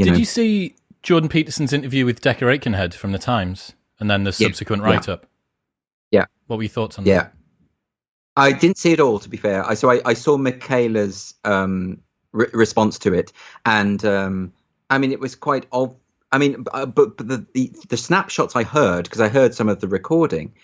Did you see Jordan Peterson's interview with Decca Aitkenhead from the Times, and then the subsequent write-up? Yeah. What were your thoughts on that? Yeah. I didn't see it all, to be fair. I saw Mikhaila's response to it, and I mean, it was quite I mean, but the snapshots I heard, because I heard some of the recording,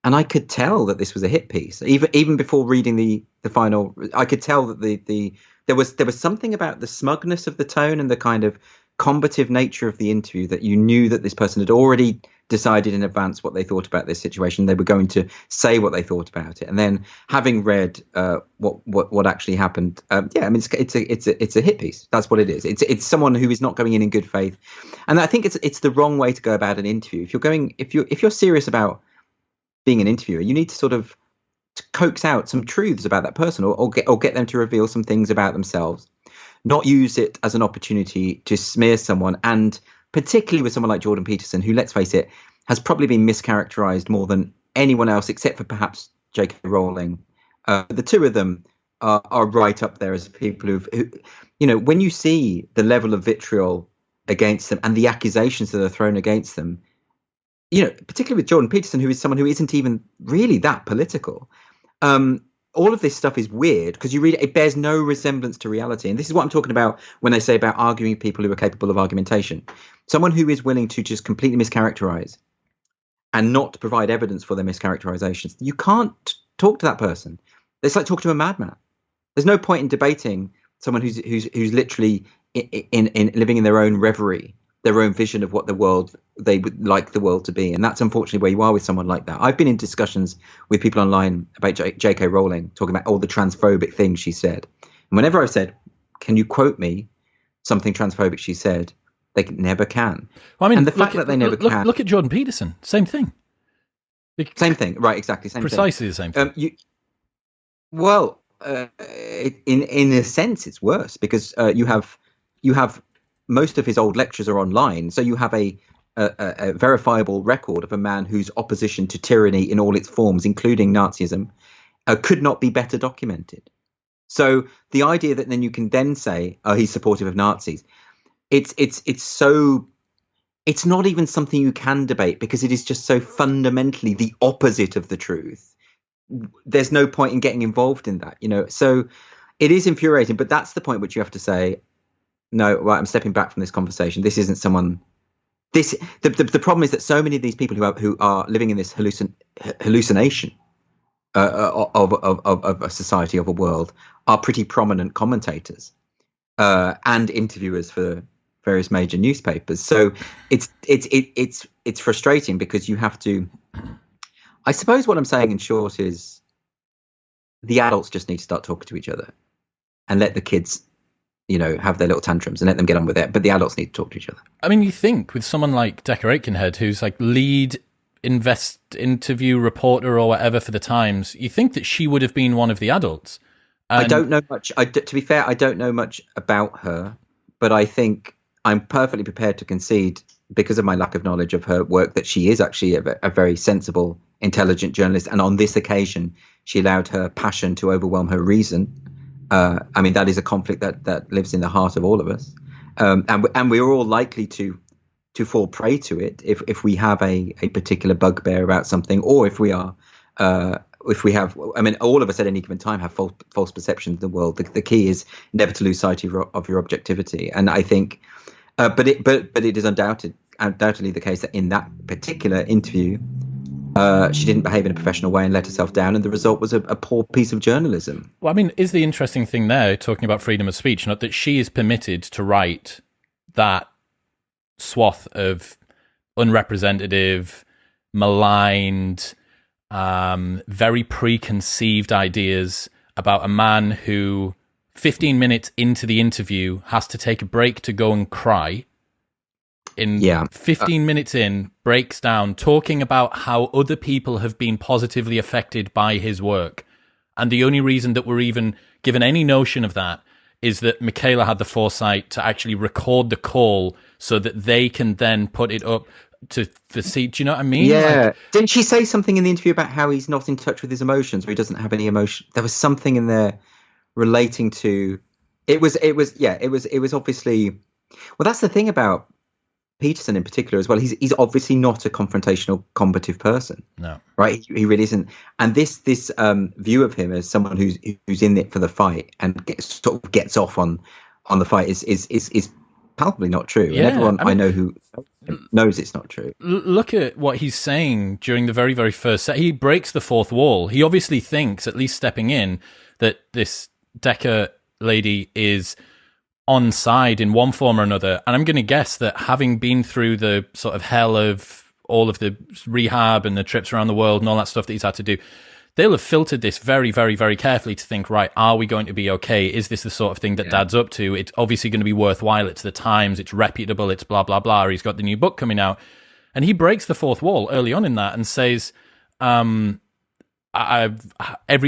and I could tell that this was a hit piece. Even before reading the final, I could tell that there was something about the smugness of the tone and the kind of combative nature of the interview that you knew that this person had already decided in advance what they thought about this situation. They were going to say what they thought about it, and then having read what actually happened, I mean, it's a hit piece. That's what it is. It's someone who is not going in good faith, and I think it's the wrong way to go about an interview. If you're serious about being an interviewer, you need to sort of coax out some truths about that person, or get them to reveal some things about themselves. Not use it as an opportunity to smear someone, and particularly with someone like Jordan Peterson, who, let's face it, has probably been mischaracterized more than anyone else, except for perhaps J.K. Rowling. The two of them are right up there as people who, when you see the level of vitriol against them and the accusations that are thrown against them, particularly with Jordan Peterson, who is someone who isn't even really that political. All of this stuff is weird because you read it bears no resemblance to reality. And this is what I'm talking about when they say about arguing people who are capable of argumentation. Someone who is willing to just completely mischaracterize and not provide evidence for their mischaracterizations. You can't talk to that person. It's like talking to a madman. There's no point in debating someone who's literally in living in their own reverie, their own vision of what they would like the world to be. And that's unfortunately where you are with someone like that. I've been in discussions with people online about J.K. Rowling, talking about all the transphobic things she said. And whenever I've said, can you quote me something transphobic she said, they never can. Well, I mean, and the fact that they never can. Look at Jordan Peterson. Same thing. Same thing. Right, exactly. Precisely the same thing. In a sense, it's worse because you have most of his old lectures are online, so you have a verifiable record of a man whose opposition to tyranny in all its forms, including Nazism, could not be better documented. So the idea that then you can then say, "Oh, he's supportive of Nazis," it's not even something you can debate because it is just so fundamentally the opposite of the truth. There's no point in getting involved in that, So it is infuriating, but that's the point which you have to say, no, right, I'm stepping back from this conversation. This isn't someone. The problem is that so many of these people who are living in this hallucination of a society, of a world, are pretty prominent commentators and interviewers for various major newspapers. So it's frustrating because you have to. I suppose what I'm saying in short is the adults just need to start talking to each other and let the kids, have their little tantrums and let them get on with it. But the adults need to talk to each other. I mean, you think with someone like Decca Aitkenhead, who's like lead interview reporter or whatever for the Times, you think that she would have been one of the adults. I don't know much. To be fair, I don't know much about her, but I think I'm perfectly prepared to concede, because of my lack of knowledge of her work, that she is actually a very sensible, intelligent journalist. And on this occasion, she allowed her passion to overwhelm her reason. I mean, that is a conflict that lives in the heart of all of us. And we're all likely to fall prey to it if we have a particular bugbear about something, or if we have, I mean, all of us at any given time have false perceptions of the world. The key is never to lose sight of your objectivity. And I think, but it is undoubtedly the case that in that particular interview, she didn't behave in a professional way and let herself down, and the result was a poor piece of journalism. Well, I mean, is the interesting thing there, talking about freedom of speech, not that she is permitted to write that swath of unrepresentative, maligned, very preconceived ideas about a man who 15 minutes into the interview has to take a break to go and cry. 15 minutes in, breaks down, talking about how other people have been positively affected by his work. And the only reason that we're even given any notion of that is that Mikhaila had the foresight to actually record the call so that they can then put it up to see. Do you know what I mean? Yeah. Didn't she say something in the interview about how he's not in touch with his emotions, or he doesn't have any emotion? There was something in there relating to it was obviously Well, that's the thing about Peterson in particular as well. He's obviously not a confrontational, combative person. No. Right, he really isn't. And this view of him as someone who's in it for the fight and sort of gets off on the fight is palpably not true. Yeah, and everyone I mean, I know who knows it's not true. Look at what he's saying during the very, very first set. He breaks the fourth wall. He obviously thinks, at least stepping in, that this Decca lady is on side in one form or another. And I'm going to guess that having been through the sort of hell of all of the rehab and the trips around the world and all that stuff that he's had to do, they'll have filtered this very, very, very carefully to think, right, are we going to be okay? Is this the sort of thing that Dad's up to? It's obviously going to be worthwhile. It's the Times. It's reputable. It's blah, blah, blah. He's got the new book coming out. And he breaks the fourth wall early on in that and says, every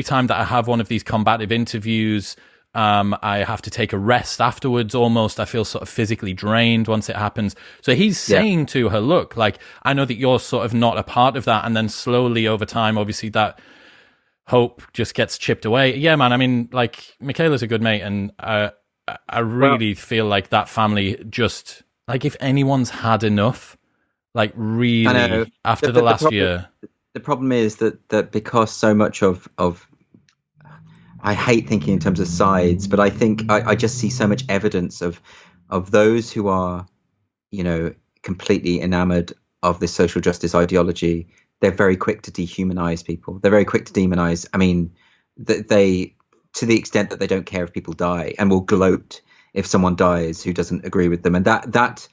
time that I have one of these combative interviews, I have to take a rest afterwards almost. I feel sort of physically drained once it happens. So he's saying to her, look, like, I know that you're sort of not a part of that. And then slowly over time, obviously that hope just gets chipped away. Yeah, man. I mean, like, Mikhaila's a good mate. And I really feel like that family just, like, if anyone's had enough, like, really, after the last year. The problem is that because so much of I hate thinking in terms of sides, but I think I just see so much evidence of those who are, completely enamored of this social justice ideology. They're very quick to dehumanize people. They're very quick to demonize. I mean, they to the extent that they don't care if people die and will gloat if someone dies who doesn't agree with them. And that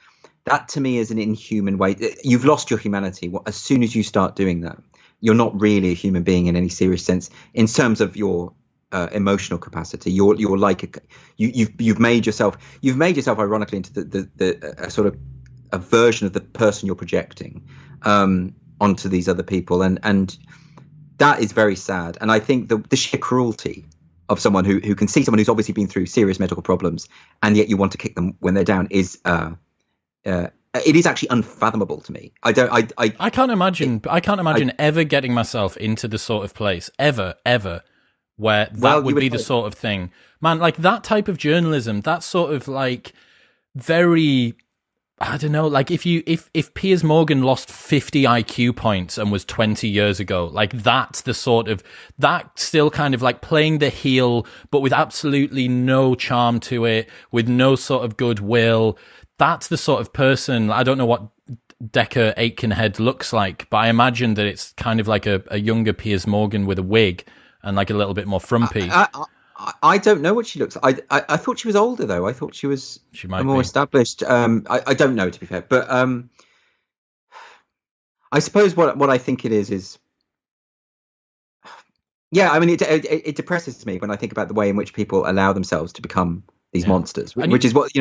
to me is an inhuman way. You've lost your humanity. As soon as you start doing that, you're not really a human being in any serious sense in terms of your emotional capacity. You're like you've made yourself ironically into the sort of a version of the person you're projecting onto these other people, and that is very sad. And I think the sheer cruelty of someone who can see someone who's obviously been through serious medical problems and yet you want to kick them when they're down is it is actually unfathomable to me. I can't imagine ever getting myself into the sort of place ever where that would be the sort of thing. Man, like that type of journalism, that sort of like very, I don't know, like if Piers Morgan lost 50 IQ points and was 20 years ago, like that's the sort of, that still kind of like playing the heel, but with absolutely no charm to it, with no sort of goodwill. That's the sort of person. I don't know what Decca Aitkenhead looks like, but I imagine that it's kind of like a younger Piers Morgan with a wig and like a little bit more frumpy. I don't know what she looks like. I thought she was older though. I thought she might more established. I don't know, to be fair, but I suppose what I think it is yeah. I mean, it depresses me when I think about the way in which people allow themselves to become these monsters, which is what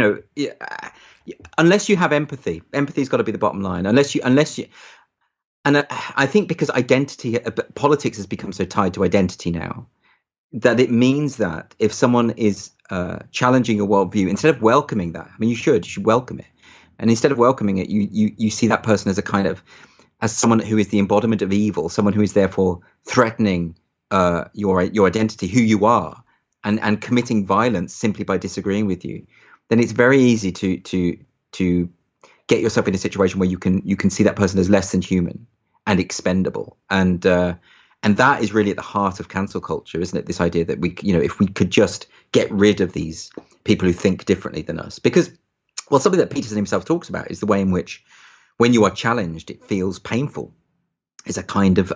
unless you have empathy. Empathy's got to be the bottom line. Unless you. And I think because politics has become so tied to identity now, that it means that if someone is challenging your worldview, instead of welcoming that, I mean, you should welcome it. And instead of welcoming it, you see that person as as someone who is the embodiment of evil, someone who is therefore threatening your identity, who you are, and committing violence simply by disagreeing with you. Then it's very easy to get yourself in a situation where you can see that person as less than human and expendable, and that is really at the heart of cancel culture, isn't it? This idea that if we could just get rid of these people who think differently than us, because something that Peterson himself talks about is the way in which, when you are challenged, it feels painful. It's a kind of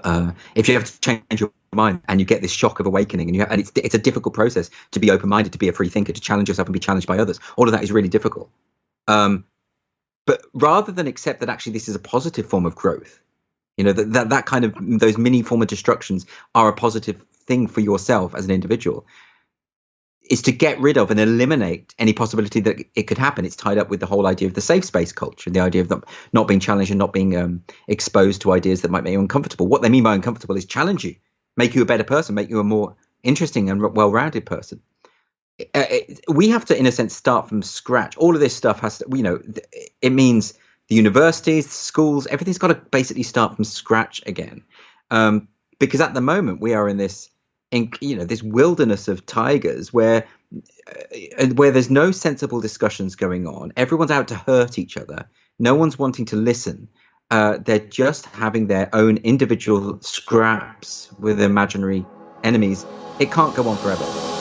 if you have to change your mind and you get this shock of awakening, and it's a difficult process to be open-minded, to be a free thinker, to challenge yourself and be challenged by others. All of that is really difficult. But rather than accept that actually this is a positive form of growth, that kind of, those mini form of destructions are a positive thing for yourself as an individual, is to get rid of and eliminate any possibility that it could happen. It's tied up with the whole idea of the safe space culture, the idea of not being challenged and not being exposed to ideas that might make you uncomfortable. What they mean by uncomfortable is challenge you, make you a better person, make you a more interesting and well-rounded person. We have to, in a sense, start from scratch. All of this stuff has to, it means the universities, the schools, everything's got to basically start from scratch again. Because at the moment we are in this wilderness of tigers where where there's no sensible discussions going on. Everyone's out to hurt each other. No one's wanting to listen. They're just having their own individual scraps with imaginary enemies. It can't go on forever.